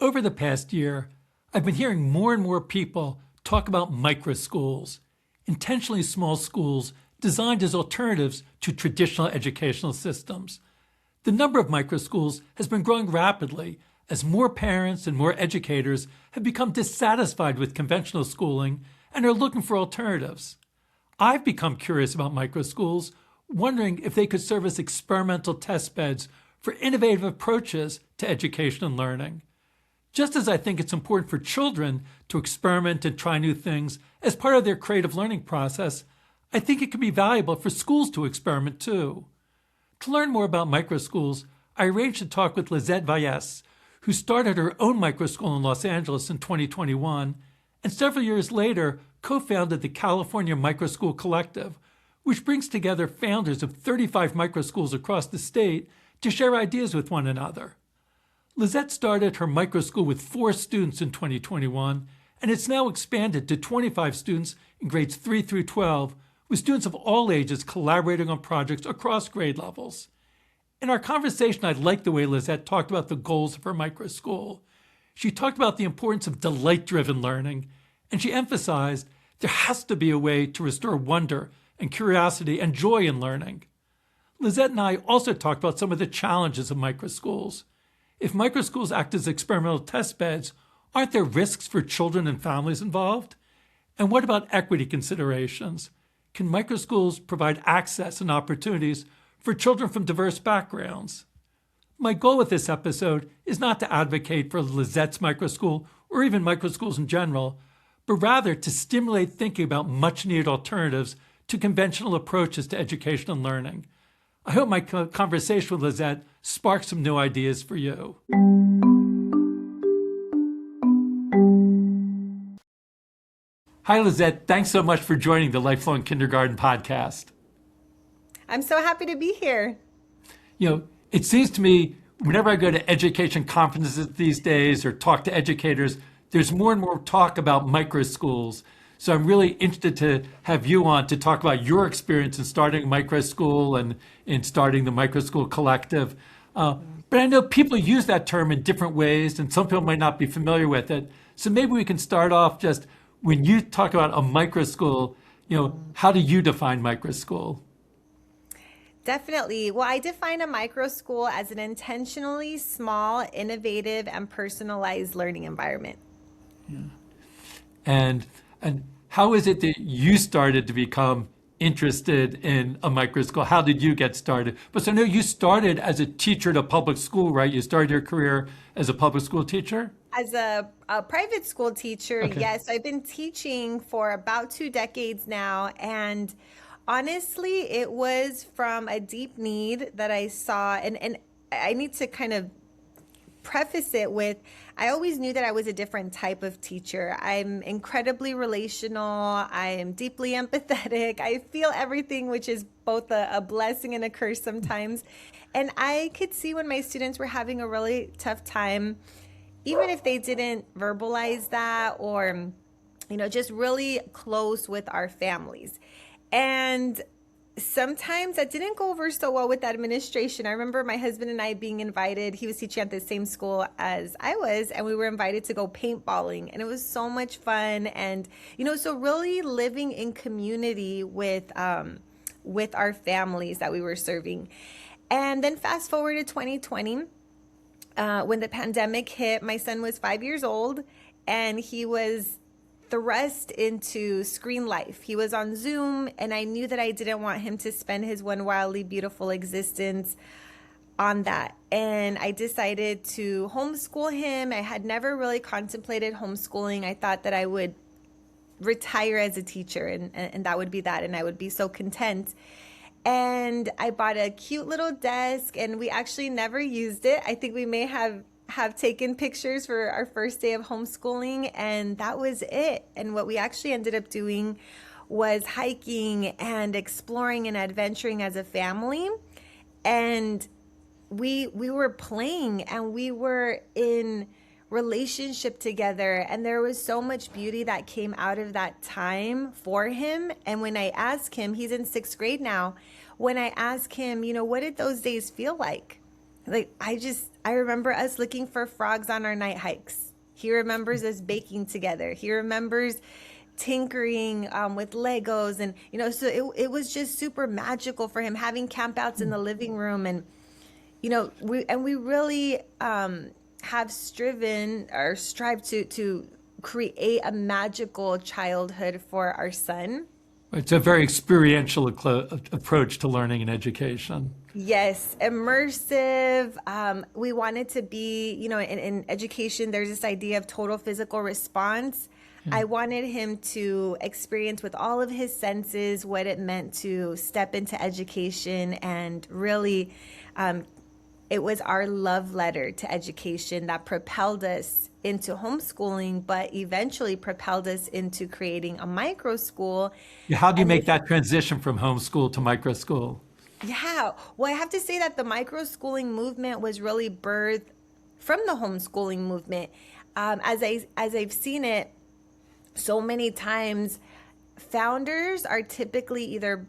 Over the past year, I've been hearing more and more people talk about microschools, intentionally small schools designed as alternatives to traditional educational systems. The number of microschools has been growing rapidly as more parents and more educators have become dissatisfied with conventional schooling and are looking for alternatives. I've become curious about microschools, wondering if they could serve as experimental test beds for innovative approaches to education and learning. Just as I think it's important for children to experiment and try new things as part of their creative learning process, I think it can be valuable for schools to experiment too. To learn more about microschools, I arranged to talk with Lizette Valles, who started her own microschool in Los Angeles in 2021, and several years later co-founded the California Microschool Collective, which brings together founders of 35 microschools across the state to share ideas with one another. Lizette started her microschool with 4 students in 2021, and it's now expanded to 25 students in grades 3 through 12, with students of all ages collaborating on projects across grade levels. In our conversation, I liked the way Lizette talked about the goals of her microschool. She talked about the importance of delight-driven learning, and she emphasized there has to be a way to restore wonder and curiosity and joy in learning. Lizette and I also talked about some of the challenges of microschools. If microschools act as experimental test beds, aren't there risks for children and families involved? And what about equity considerations? Can microschools provide access and opportunities for children from diverse backgrounds? My goal with this episode is not to advocate for Lizette's microschool or even microschools in general, but rather to stimulate thinking about much-needed alternatives to conventional approaches to education and learning. I hope my conversation with Lizette sparks some new ideas for you. Hi, Lizette. Thanks so much for joining the Lifelong Kindergarten podcast. I'm so happy to be here. It seems to me whenever I go to education conferences these days or talk to educators, there's more and more talk about microschools. So I'm really interested to have you on to talk about your experience in starting a microschool and in starting the Microschool Collective. But I know people use that term in different ways, and some people might not be familiar with it. So maybe we can start off just when you talk about a microschool, how do you define microschool? Definitely. Well, I define a microschool as an intentionally small, innovative, and personalized learning environment. Yeah. And how is it that you started to become interested in a microschool? How did you get started? But so I know you started as a teacher at a public school, right? You started your career as a public school teacher? As a private school teacher, Okay. yes. I've been teaching for about 2 decades now. And honestly, it was from a deep need that I saw. And I need to kind of preface it with, I always knew that I was a different type of teacher. I'm incredibly relational. I am deeply empathetic. I feel everything, which is both a blessing and a curse sometimes. And I could see when my students were having a really tough time, even if they didn't verbalize that or, just really close with our families. And sometimes that didn't go over so well with the administration. I remember my husband and I being invited. He was teaching at the same school as I was, and we were invited to go paintballing, and it was so much fun. And so really living in community with our families that we were serving. And then fast forward to 2020, when the pandemic hit. My son was 5 years old, and he was thrust into screen life. He was on Zoom, and I knew that I didn't want him to spend his one wildly beautiful existence on that. And I decided to homeschool him. I had never really contemplated homeschooling. I thought that I would retire as a teacher, and that would be that, and I would be so content. And I bought a cute little desk, and we actually never used it. I think we may have taken pictures for our first day of homeschooling, and that was it. And what we actually ended up doing was hiking and exploring and adventuring as a family. And we were playing, and we were in relationship together, and there was so much beauty that came out of that time for him. And when I asked him, he's in 6th grade now, when I asked him, what did those days feel like? Like, I remember us looking for frogs on our night hikes. He remembers us baking together. He remembers tinkering with Legos, and so it was just super magical for him, having campouts in the living room. And we really have strived to create a magical childhood for our son. It's a very experiential approach to learning and education. Yes, immersive. We wanted to be, in education, there's this idea of total physical response. I wanted him to experience with all of his senses what it meant to step into education, and really, it was our love letter to education that propelled us into homeschooling, but eventually propelled us into creating a micro school. How do you make that transition from homeschool to microschool? Yeah, well, I have to say that the microschooling movement was really birthed from the homeschooling movement. As I've seen it so many times, founders are typically either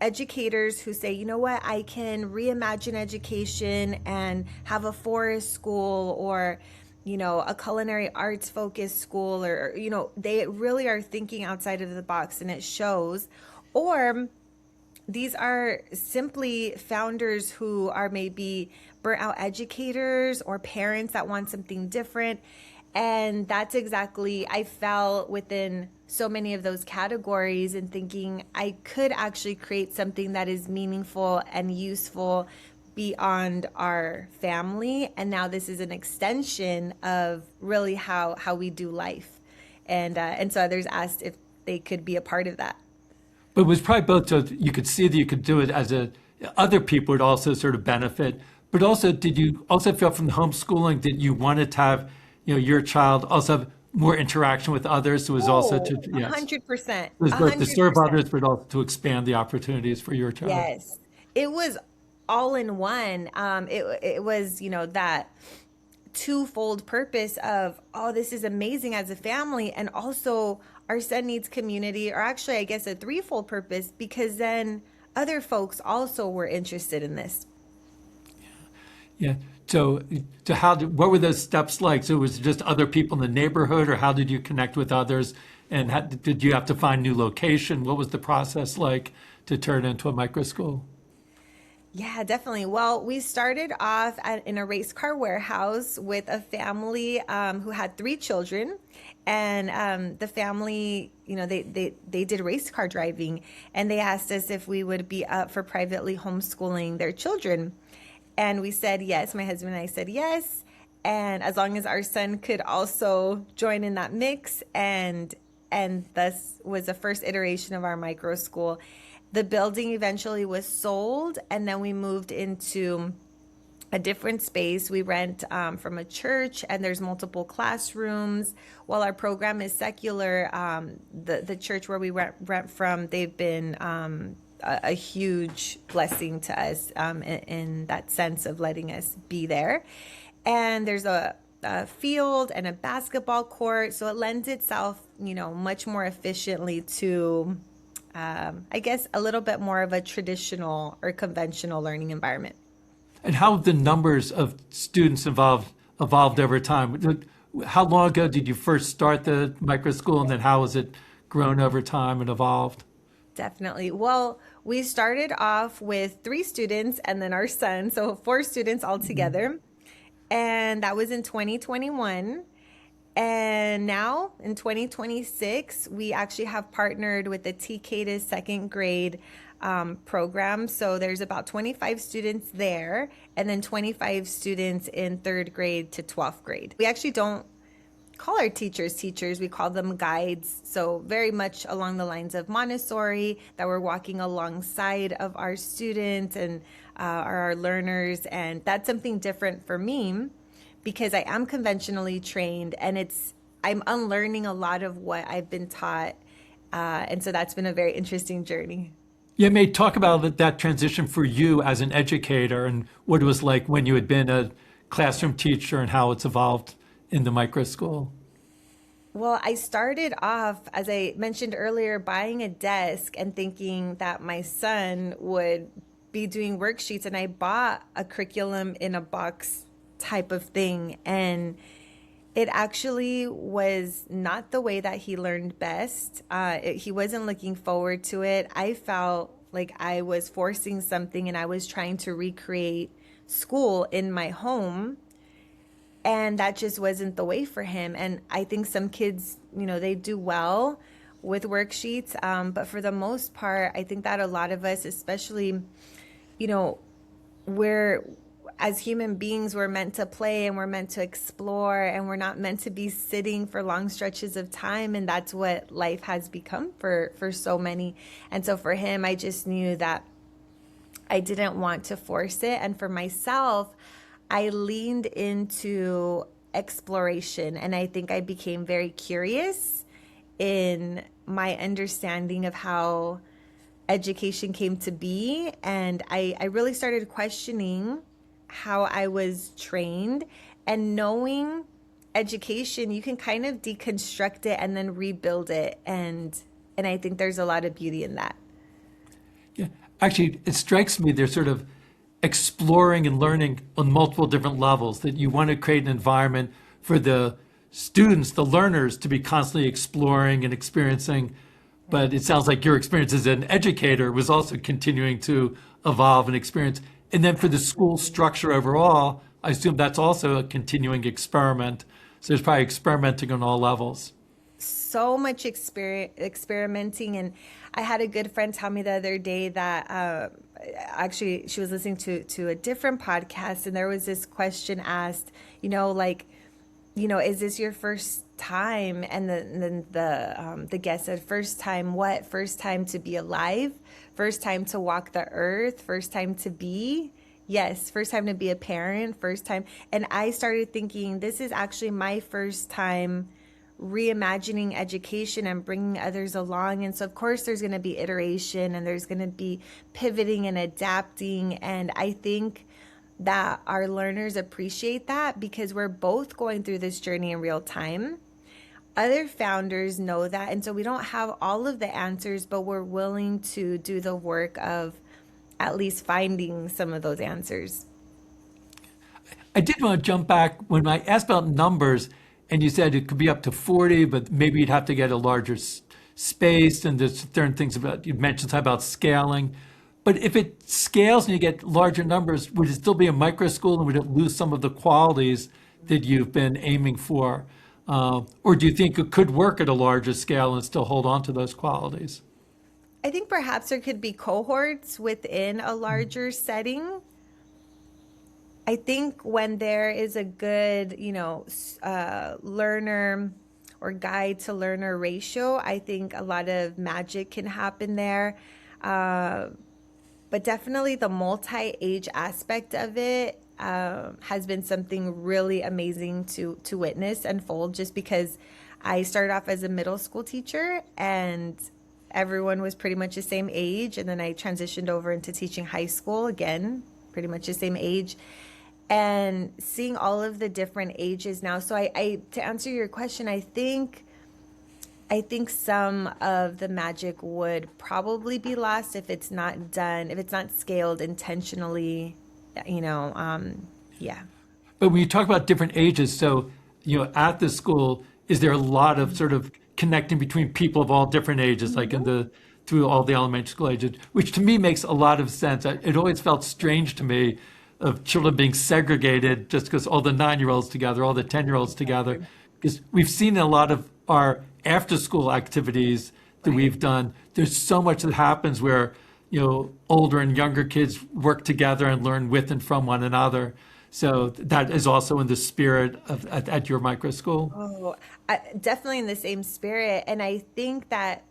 educators who say, you know what, I can reimagine education and have a forest school, or a culinary arts focused school, or they really are thinking outside of the box, and it shows. Or these are simply founders who are maybe burnt out educators or parents that want something different. And that's exactly, I fell within so many of those categories, and thinking I could actually create something that is meaningful and useful beyond our family. And now this is an extension of really how we do life. And so others asked if they could be a part of that. But it was probably both, so you could see that you could do it as other people would also sort of benefit. But also, did you also feel from the homeschooling that you wanted to have, your child also have more interaction with others? So it was also to, yes, 100%. it was both to serve 100%. others, but also to expand the opportunities for your child. Yes. It was all in one. It was, that twofold purpose of, oh, this is amazing as a family, and also our son needs community, or actually, I guess, a threefold purpose, because then other folks also were interested in this. Yeah. So what were those steps like? So was it just other people in the neighborhood, or how did you connect with others? And did you have to find new location? What was the process like to turn into a micro school? Yeah, definitely. Well, we started off in a race car warehouse with a family who had 3 children. And the family, they did race car driving, and they asked us if we would be up for privately homeschooling their children. And we said yes. My husband and I said yes. And as long as our son could also join in that mix, and thus was the first iteration of our micro school. The building eventually was sold, and then we moved into a different space. We rent from a church, and there's multiple classrooms. While our program is secular, the church where we rent from, they've been a huge blessing to us in that sense of letting us be there. And there's a field and a basketball court, so it lends itself, much more efficiently to, I guess, a little bit more of a traditional or conventional learning environment. And how have the numbers of students evolved over time? How long ago did you first start the micro school, and then how has it grown over time and evolved? Definitely. Well, we started off with 3 students and then our son, so 4 students altogether. And that was in 2021. And now in 2026, we actually have partnered with the TK to second grade program. So there's about 25 students there, and then 25 students in 3rd grade to 12th grade. We actually don't call our teachers teachers, we call them guides. So very much along the lines of Montessori, that we're walking alongside of our students and our learners. And that's something different for me, because I am conventionally trained, and I'm unlearning a lot of what I've been taught. And so that's been a very interesting journey. Yeah, May, talk about that transition for you as an educator, and what it was like when you had been a classroom teacher, and how it's evolved in the micro school. Well, I started off, as I mentioned earlier, buying a desk and thinking that my son would be doing worksheets, and I bought a curriculum in a box type of thing. And it actually was not the way that he learned best. He wasn't looking forward to it. I felt like I was forcing something and I was trying to recreate school in my home. And that just wasn't the way for him. And I think some kids, they do well with worksheets. But for the most part, I think that a lot of us, especially, we're, as human beings, we're meant to play and we're meant to explore, and we're not meant to be sitting for long stretches of time. And that's what life has become for so many. And so for him, I just knew that I didn't want to force it. And for myself, I leaned into exploration, and I think I became very curious in my understanding of how education came to be. And I really started questioning how I was trained, and knowing education, you can kind of deconstruct it and then rebuild it. And I think there's a lot of beauty in that. Yeah, actually, it strikes me they're sort of exploring and learning on multiple different levels, that you want to create an environment for the students, the learners, to be constantly exploring and experiencing. But it sounds like your experience as an educator was also continuing to evolve and experience. And then for the school structure overall, I assume that's also a continuing experiment. So there's probably experimenting on all levels. So much experimenting. And I had a good friend tell me the other day that actually she was listening to a different podcast, and there was this question asked, is this your first time? And then the guest said, first time what? First time to be alive? First time to walk the earth? First time to be? Yes, first time to be a parent, first time. And I started thinking, this is actually my first time reimagining education and bringing others along. And so, of course, there's going to be iteration, and there's going to be pivoting and adapting. And I think that our learners appreciate that, because we're both going through this journey in real time. Other founders know that. And so we don't have all of the answers, but we're willing to do the work of at least finding some of those answers. I did want to jump back when I asked about numbers, and you said it could be up to 40, but maybe you'd have to get a larger space. And there's certain things about, you mentioned something about scaling. But if it scales and you get larger numbers, would it still be a micro school, and would it lose some of the qualities that you've been aiming for? Or do you think it could work at a larger scale and still hold on to those qualities? I think perhaps there could be cohorts within a larger setting. I think when there is a good, learner or guide to learner ratio, I think a lot of magic can happen there. But definitely the multi-age aspect of it has been something really amazing to witness unfold, just because I started off as a middle school teacher and everyone was pretty much the same age. And then I transitioned over into teaching high school, again, pretty much the same age. And seeing all of the different ages now. So I to answer your question, I think some of the magic would probably be lost if it's not done, if it's not scaled intentionally, yeah. But when you talk about different ages, so, at the school, is there a lot of sort of connecting between people of all different ages, like through all the elementary school ages, which to me makes a lot of sense. It always felt strange to me of children being segregated just because all the 9-year-olds together, all the 10-year-olds together, because we've seen a lot of our after school activities that we've done. There's so much that happens where, older and younger kids work together and learn with and from one another. So that is also in the spirit of at your micro school. Oh, definitely in the same spirit. And I think that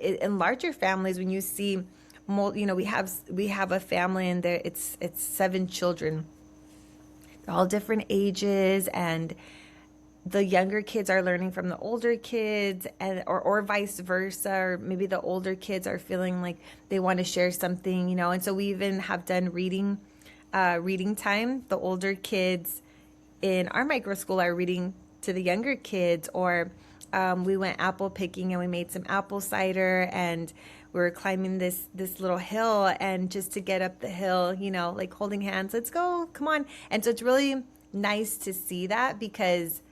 in larger families, when you see, we have a family and there it's 7 children, all different ages, and the younger kids are learning from the older kids, and or vice versa, or maybe the older kids are feeling like they want to share something, and so we even have done reading time. The older kids in our micro school are reading to the younger kids, or we went apple picking and we made some apple cider, and we were climbing this little hill, and just to get up the hill, like holding hands, let's go, come on. And so it's really nice to see that, because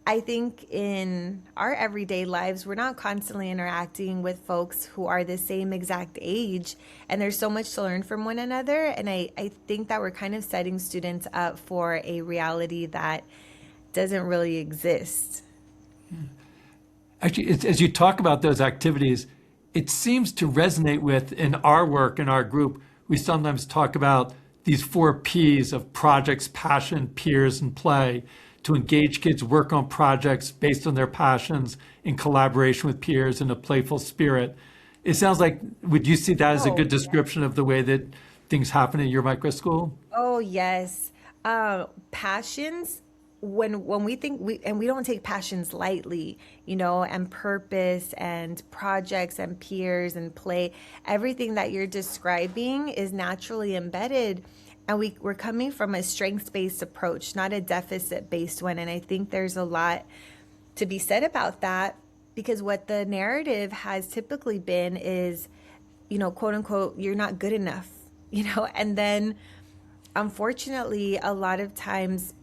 I think in our everyday lives, we're not constantly interacting with folks who are the same exact age, and there's so much to learn from one another. And I think that we're kind of setting students up for a reality that doesn't really exist. Actually, as you talk about those activities, it seems to resonate with, in our work, in our group, we sometimes talk about these 4 Ps of projects, passion, peers, and play, to engage kids, work on projects based on their passions in collaboration with peers in a playful spirit. It sounds like, would you see that as a good description of the way that things happen in your micro school? Oh, yes. Passions, when we think we don't take passions lightly, and purpose and projects and peers and play, everything that you're describing is naturally embedded. And we're coming from a strengths-based approach, not a deficit-based one. And I think there's a lot to be said about that, because what the narrative has typically been is, quote unquote, you're not good enough, and then unfortunately, a lot of times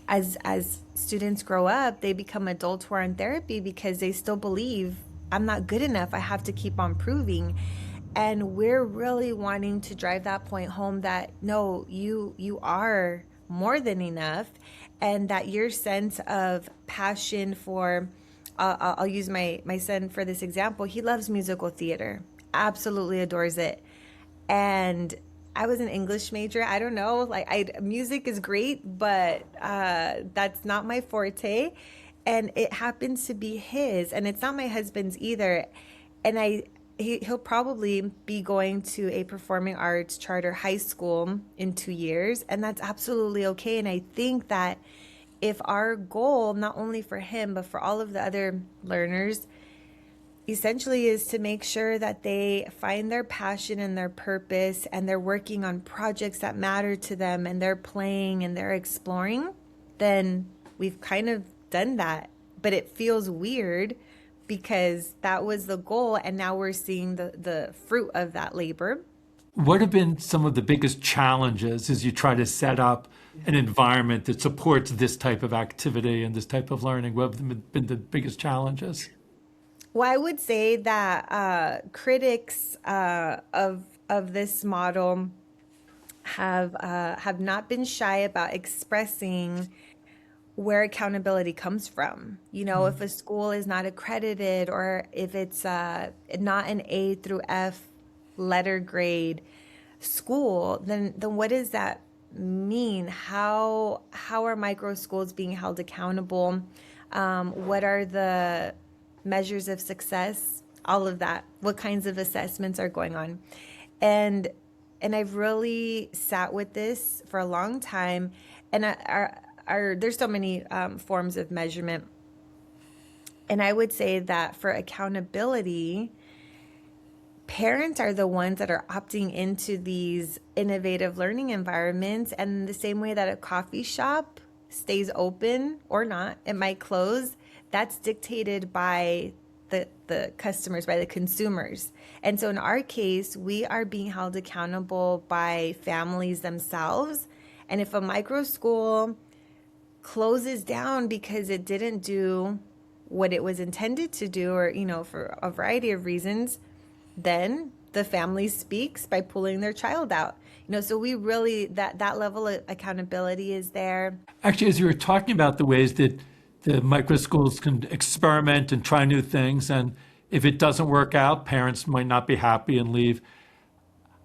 as students grow up, they become adults who are in therapy because they still believe, I'm not good enough, I have to keep on proving. And we're really wanting to drive that point home, that no, you are more than enough, and that your sense of passion for, I'll use my son for this example. He loves musical theater, absolutely adores it. And I was an English major. I don't know, music is great, but that's not my forte. And it happens to be his, and it's not my husband's either. And he'll probably be going to a performing arts charter high school in 2 years, and that's absolutely okay. And I think that if our goal, not only for him, but for all of the other learners, essentially is to make sure that they find their passion and their purpose, and they're working on projects that matter to them, and they're playing and they're exploring, then we've kind of done that. But it feels weird, because that was the goal, and now we're seeing the fruit of that labor. What have been some of the biggest challenges as you try to set up an environment that supports this type of activity and this type of learning? What have been the biggest challenges? Well, I would say that critics of this model have not been shy about expressing where accountability comes from. If a school is not accredited, or if it's not an A through F letter grade school, then what does that mean? How are micro schools being held accountable? What are the measures of success? All of that. What kinds of assessments are going on? And I've really sat with this for a long time, and there's so many forms of measurement. And I would say that for accountability, parents are the ones that are opting into these innovative learning environments. And the same way that a coffee shop stays open or not, it might close, that's dictated by the customers, by the consumers. And so in our case, we are being held accountable by families themselves. And if a micro school closes down because it didn't do what it was intended to do, or for a variety of reasons, then the family speaks by pulling their child out. So we really, that level of accountability is there. Actually, as you were talking about the ways that the micro schools can experiment and try new things, and if it doesn't work out, parents might not be happy and leave.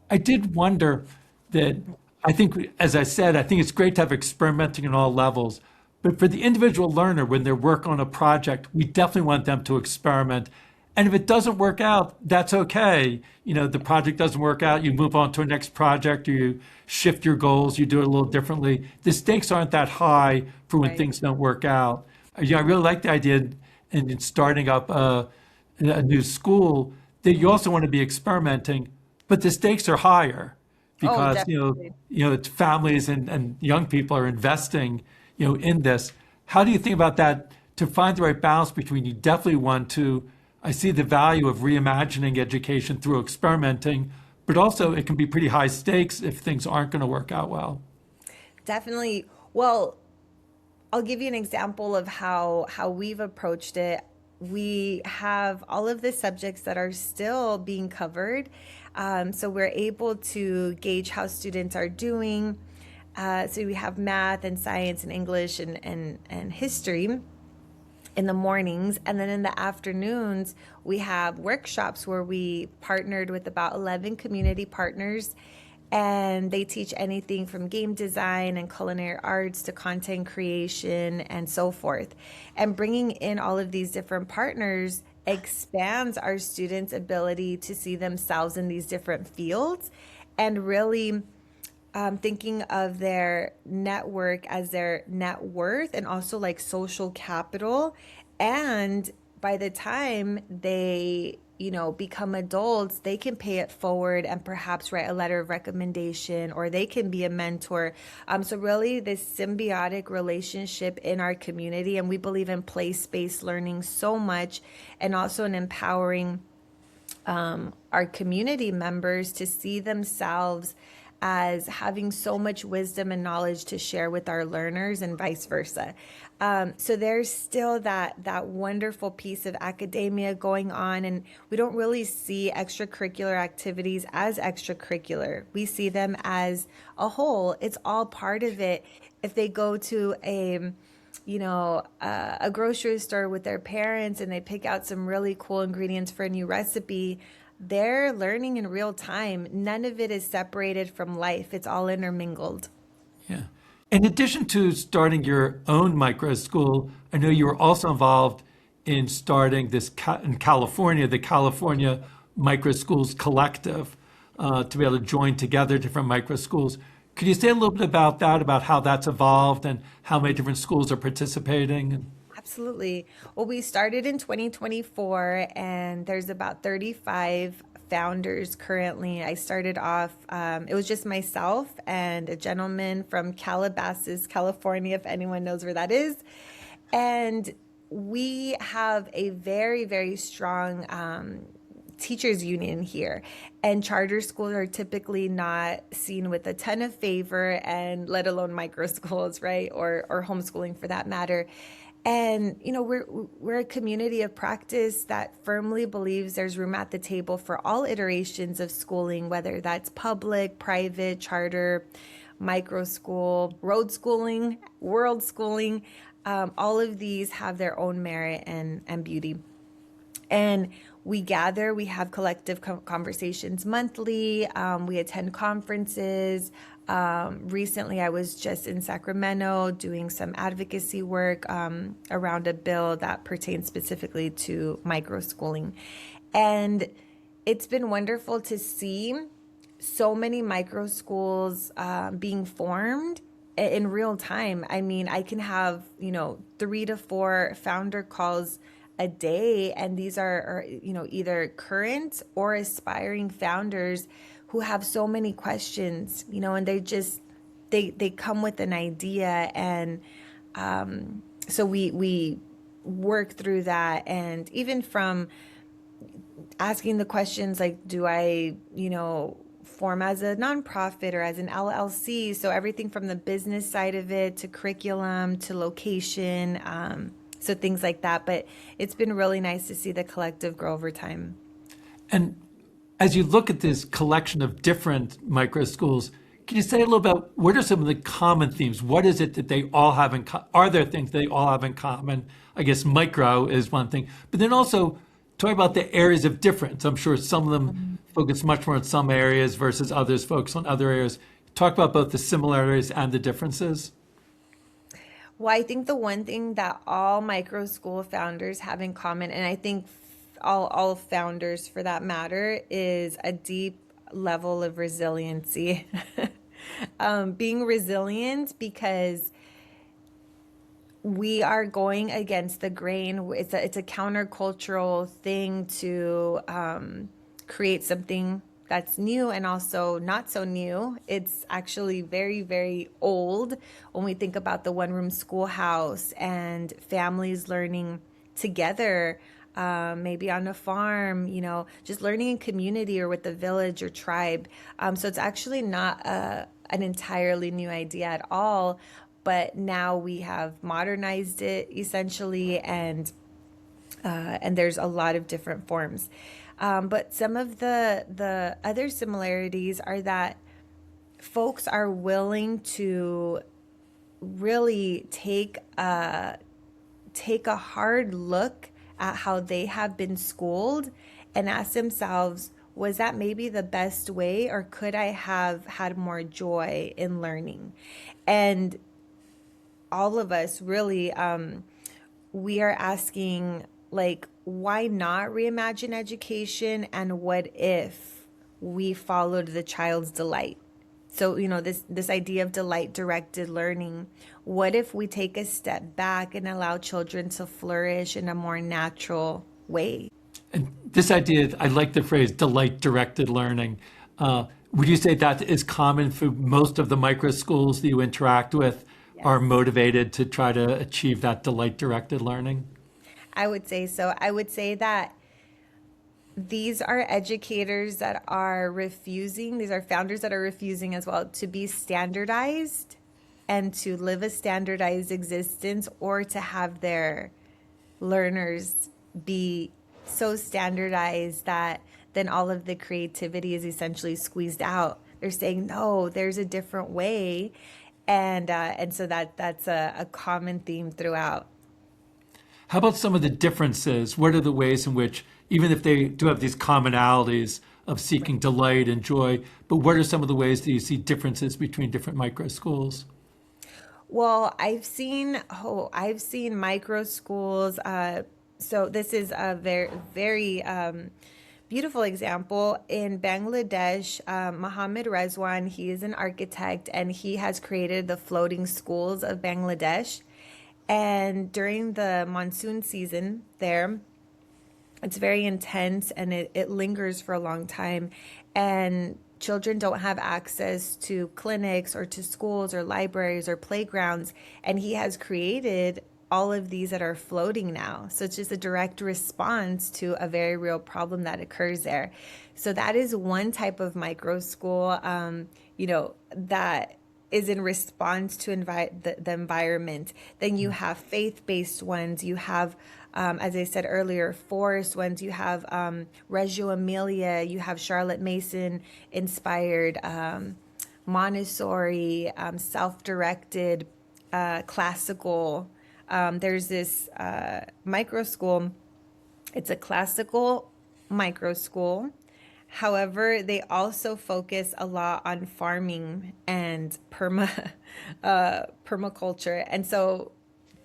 I did wonder that, I think, as I said, I think it's great to have experimenting at all levels. But for the individual learner, when they work on a project, we definitely want them to experiment. And if it doesn't work out, that's okay. The project doesn't work out, you move on to a next project, or you shift your goals, you do it a little differently. The stakes aren't that high for when things don't work out. I really like the idea in starting up a new school that you also want to be experimenting, but the stakes are higher because, it's families and young people are investing, in this. How do you think about that, to find the right balance between, you definitely want to I see the value of reimagining education through experimenting, but also it can be pretty high stakes if things aren't going to work out well. Definitely. Well, I'll give you an example of how we've approached it. We have all of the subjects that are still being covered. So we're able to gauge how students are doing. So we have math and science and English and history in the mornings. And then in the afternoons, we have workshops where we partnered with about 11 community partners. And they teach anything from game design and culinary arts to content creation and so forth. And bringing in all of these different partners expands our students' ability to see themselves in these different fields and really thinking of their network as their net worth and also like social capital. And by the time they, become adults, they can pay it forward and perhaps write a letter of recommendation, or they can be a mentor. So really this symbiotic relationship in our community, and we believe in place-based learning so much, and also in empowering our community members to see themselves as having so much wisdom and knowledge to share with our learners and vice versa. So there's still that wonderful piece of academia going on, and we don't really see extracurricular activities as extracurricular. We see them as a whole. It's all part of it. If they go to a grocery store with their parents and they pick out some really cool ingredients for a new recipe, they're learning in real time. None of it is separated from life. It's all intermingled. Yeah. In addition to starting your own micro school, I know you were also involved in starting this in California, the California Microschools Collective, to be able to join together different micro schools. Could you say a little bit about that, about how that's evolved and how many different schools are participating? Absolutely. Well, we started in 2024, and there's about 35 founders currently. I started off, it was just myself and a gentleman from Calabasas, California, if anyone knows where that is. And we have a very, very strong teachers union here, and charter schools are typically not seen with a ton of favor, and let alone micro schools, right? Or homeschooling for that matter. And we're a community of practice that firmly believes there's room at the table for all iterations of schooling, whether that's public, private, charter, micro school, road schooling, world schooling. All of these have their own merit and beauty. And we gather, we have collective conversations monthly. We attend conferences. Recently, I was just in Sacramento doing some advocacy work around a bill that pertains specifically to microschooling. And it's been wonderful to see so many micro schools being formed in real time. I mean, I can have, 3 to 4 founder calls a day, and these are either current or aspiring founders who have so many questions, and they come with an idea, and so we work through that. And even from asking the questions like, do I form as a nonprofit or as an LLC? So everything from the business side of it to curriculum to location, so things like that. But it's been really nice to see the collective grow over time. And as you look at this collection of different micro schools, can you say a little about what are some of the common themes? What is it that they all have in common? Are there things they all have in common? I guess micro is one thing, but then also talk about the areas of difference. I'm sure some of them focus much more on some areas versus others focus on other areas. Talk about both the similarities and the differences. Well, I think the one thing that all micro school founders have in common, and I think all founders for that matter, is a deep level of resiliency. Being resilient because we are going against the grain. It's a countercultural thing to create something that's new and also not so new. It's actually very, very old when we think about the one-room schoolhouse and families learning together maybe on a farm, just learning in community or with the village or tribe. So it's actually not an entirely new idea at all, but now we have modernized it essentially, and there's a lot of different forms. But some of the other similarities are that folks are willing to really take a hard look at how they have been schooled and ask themselves, was that maybe the best way, or could I have had more joy in learning? And all of us really, we are asking, like, why not reimagine education, and what if we followed the child's delight? So, this idea of delight directed learning, what if we take a step back and allow children to flourish in a more natural way? And this idea, I like the phrase delight directed learning. Would you say that is common for most of the micro schools that you interact with? Yes. Are motivated to try to achieve that delight directed learning? I would say so. I would say that these are educators that are refusing, these are founders that are refusing as well to be standardized and to live a standardized existence, or to have their learners be so standardized that then all of the creativity is essentially squeezed out. They're saying, no, there's a different way. And so that's a common theme throughout. How about some of the differences? What are the ways in which, even if they do have these commonalities of seeking delight and joy, but what are some of the ways that you see differences between different micro schools? Well, I've seen micro schools. So this is a very beautiful example in Bangladesh. Mohammed Rezwan, he is an architect, and he has created the floating schools of Bangladesh. And during the monsoon season there, it's very intense, and it lingers for a long time. And children don't have access to clinics or to schools or libraries or playgrounds. And he has created all of these that are floating now. So it's just a direct response to a very real problem that occurs there. So that is one type of micro school, that is in response to the environment. Then you have faith-based ones. You have, as I said earlier, forest ones. You have Reggio Emilia. You have Charlotte Mason inspired, Montessori, self-directed, classical. There's this micro school. It's a classical micro school. However, they also focus a lot on farming and permaculture. And so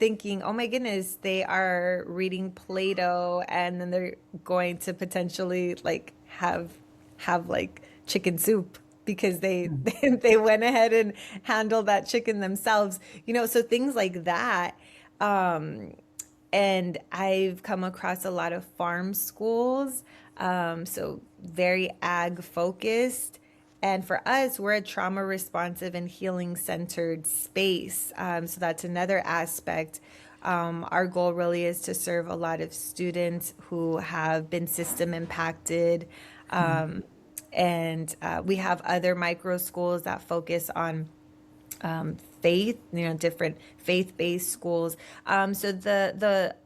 thinking, oh my goodness, they are reading Plato, and then they're going to potentially have chicken soup because they they went ahead and handled that chicken themselves. So things like that. And I've come across a lot of farm schools, so very ag focused. And for us, we're a trauma responsive and healing centered space. So that's another aspect. Our goal really is to serve a lot of students who have been system impacted. And we have other micro schools that focus on faith, different faith-based schools. So the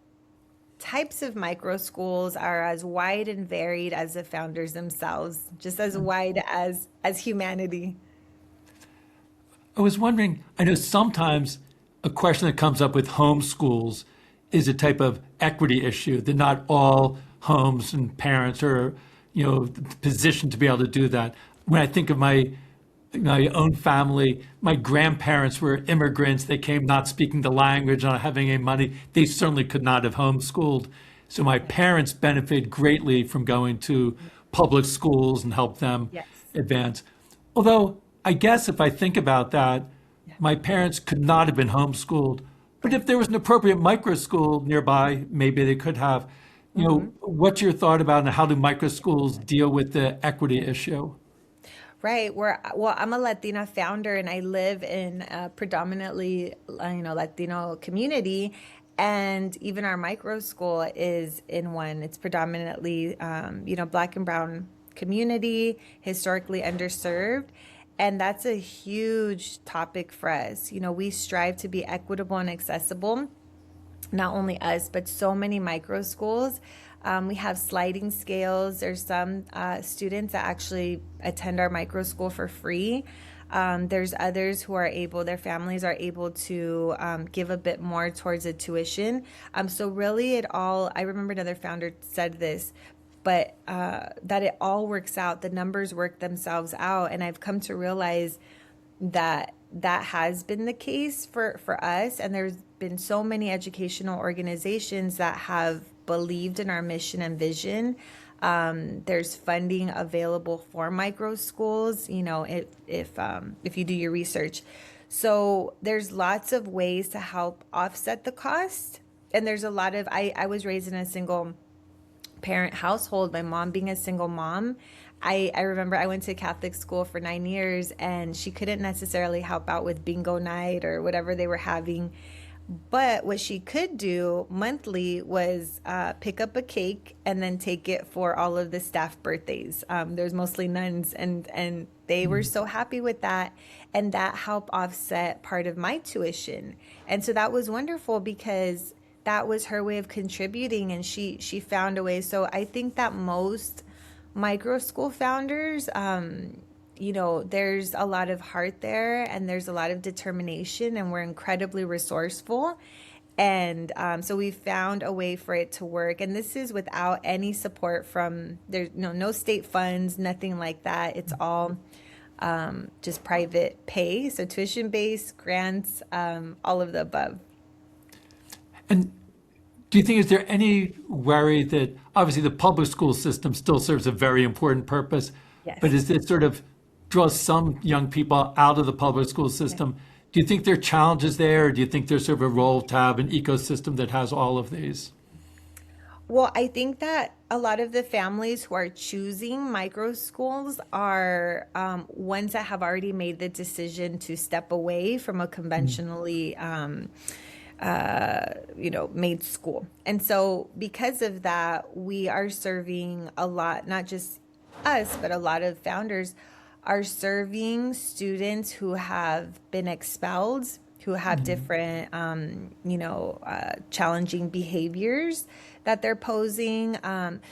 types of micro schools are as wide and varied as the founders themselves, just as wide as humanity. I was wondering, I know sometimes a question that comes up with homeschools is a type of equity issue, that not all homes and parents are, positioned to be able to do that. When I think of my own family, my grandparents were immigrants. They came not speaking the language, not having any money. They certainly could not have homeschooled. So my parents benefited greatly from going to public schools and helped them Yes. advance. Although I guess if I think about that, my parents could not have been homeschooled. But if there was an appropriate micro school nearby, maybe they could have. What's your thought about, and how do micro schools deal with the equity issue? Right. I'm a Latina founder, and I live in a predominantly, Latino community. And even our micro school is in one. It's predominantly, Black and brown community, historically underserved. And that's a huge topic for us. We strive to be equitable and accessible, not only us, but so many micro schools. We have sliding scales. There's some students that actually attend our micro school for free. There's others who are able, their families are able to give a bit more towards the tuition. So really I remember another founder said this, but that it all works out. The numbers work themselves out. And I've come to realize that has been the case for us. And there's been so many educational organizations that have believed in our mission and vision. There's funding available for micro schools, if you do your research. So there's lots of ways to help offset the cost. And there's a lot of, I was raised in a single parent household, my mom being a single mom. I remember I went to Catholic school for 9 years, and she couldn't necessarily help out with bingo night or whatever they were having. But what she could do monthly was pick up a cake and then take it for all of the staff birthdays. There's mostly nuns, and they were so happy with that. And that helped offset part of my tuition. And so that was wonderful because that was her way of contributing, and she found a way. So I think that most micro school founders, there's a lot of heart there, and there's a lot of determination, and we're incredibly resourceful. And so we found a way for it to work. And this is without any support from, there's no state funds, nothing like that. It's all just private pay. So tuition-based, grants, all of the above. And do you think, is there any worry that obviously the public school system still serves a very important purpose, Yes. but is it sort of draws some young people out of the public school system? Do you think there are challenges there, or do you think there's sort of a role to have an ecosystem that has all of these? Well, I think that a lot of the families who are choosing micro schools are ones that have already made the decision to step away from a conventionally made school. And so because of that, we are serving a lot, not just us, but a lot of founders are serving students who have been expelled, who have different, challenging behaviors that they're posing.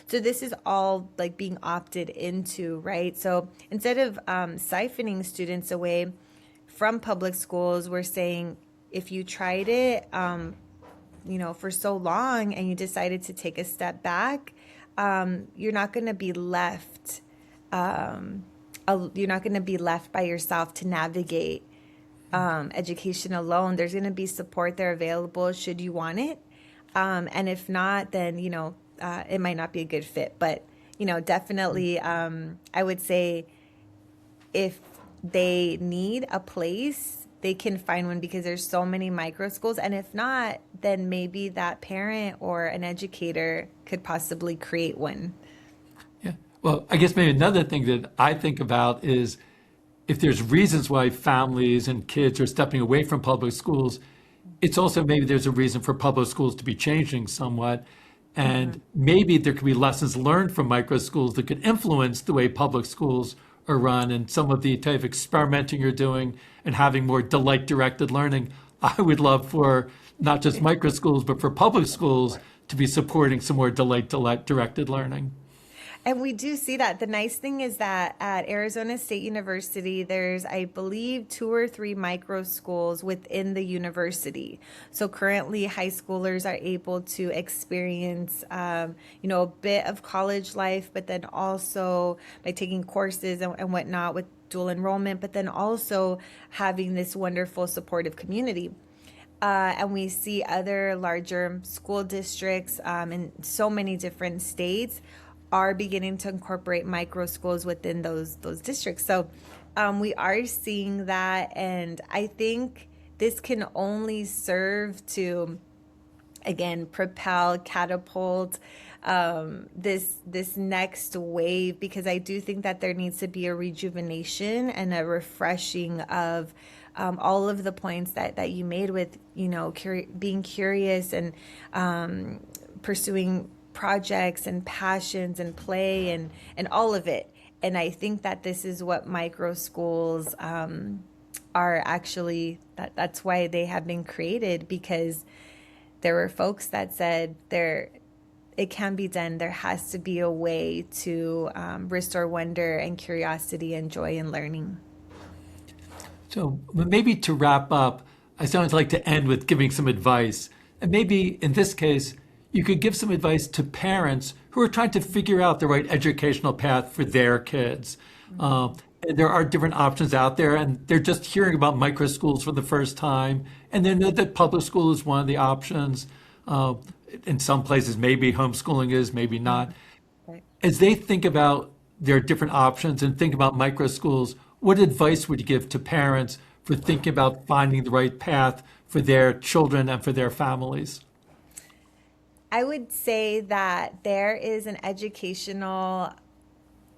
So this is all like being opted into, right? So instead of siphoning students away from public schools, we're saying, if you tried it, for so long and you decided to take a step back, you're not going to be left. You're not going to be left by yourself to navigate education alone. There's going to be support there available should you want it. And if not, then, it might not be a good fit. But, definitely, I would say if they need a place, they can find one, because there's so many micro schools. And if not, then maybe that parent or an educator could possibly create one. Yeah. Well, I guess maybe another thing that I think about is if there's reasons why families and kids are stepping away from public schools, it's also maybe there's a reason for public schools to be changing somewhat. And maybe there could be lessons learned from micro schools that could influence the way public schools are run, and some of the type of experimenting you're doing and having more delight-directed learning. I would love for not just micro schools, but for public schools to be supporting some more delight-directed learning. And we do see that. The nice thing is that at Arizona State University, there's, I believe, 2 or 3 micro schools within the university. So currently, high schoolers are able to experience, a bit of college life, but then also by taking courses and whatnot with dual enrollment, but then also having this wonderful supportive community. And we see other larger school districts in so many different states are beginning to incorporate micro schools within those districts. So we are seeing that, and I think this can only serve to, again, propel, catapult this next wave, because I do think that there needs to be a rejuvenation and a refreshing of all of the points that you made with, being curious and pursuing projects and passions and play and all of it. And I think that this is what micro schools are actually, that's why they have been created, because there were folks that said it can be done. There has to be a way to restore wonder and curiosity and joy in learning. So maybe to wrap up, I sometimes like to end with giving some advice. And maybe in this case, you could give some advice to parents who are trying to figure out the right educational path for their kids. And there are different options out there, and they're just hearing about microschools for the first time. And they know that public school is one of the options. In some places, maybe homeschooling is, maybe not. Right. As they think about their different options and think about microschools, what advice would you give to parents for thinking about finding the right path for their children and for their families? I would say that there is an educational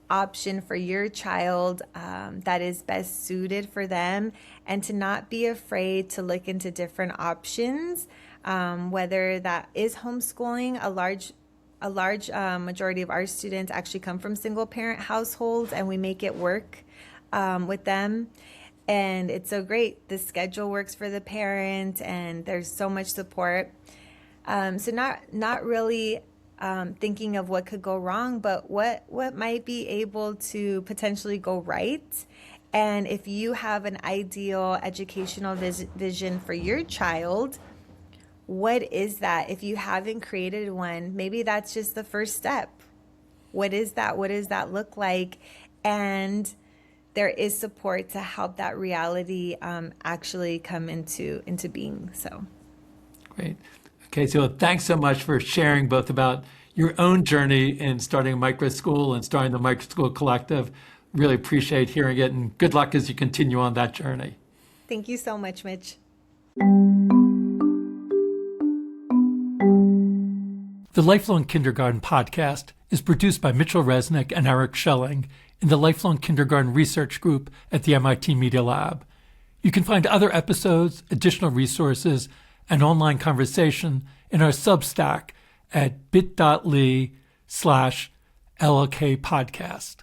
option for your child that is best suited for them, and to not be afraid to look into different options, whether that is homeschooling. A large majority of our students actually come from single parent households, and we make it work with them. And it's so great. The schedule works for the parent, and there's so much support. So not really thinking of what could go wrong, but what might be able to potentially go right. And if you have an ideal educational vision for your child, what is that? If you haven't created one, maybe that's just the first step. What is that? What does that look like? And there is support to help that reality actually come into being. So Great. Okay, so thanks so much for sharing both about your own journey in starting a microschool and starting the Microschool Collective. Really appreciate hearing it, and good luck as you continue on that journey. thank you so much, Mitch. The Lifelong Kindergarten podcast is produced by Mitchell Resnick and Eric Schelling in the Lifelong Kindergarten Research Group at the MIT Media Lab. You can find other episodes, additional resources, and online conversation in our Substack at bit.ly/LLK podcast.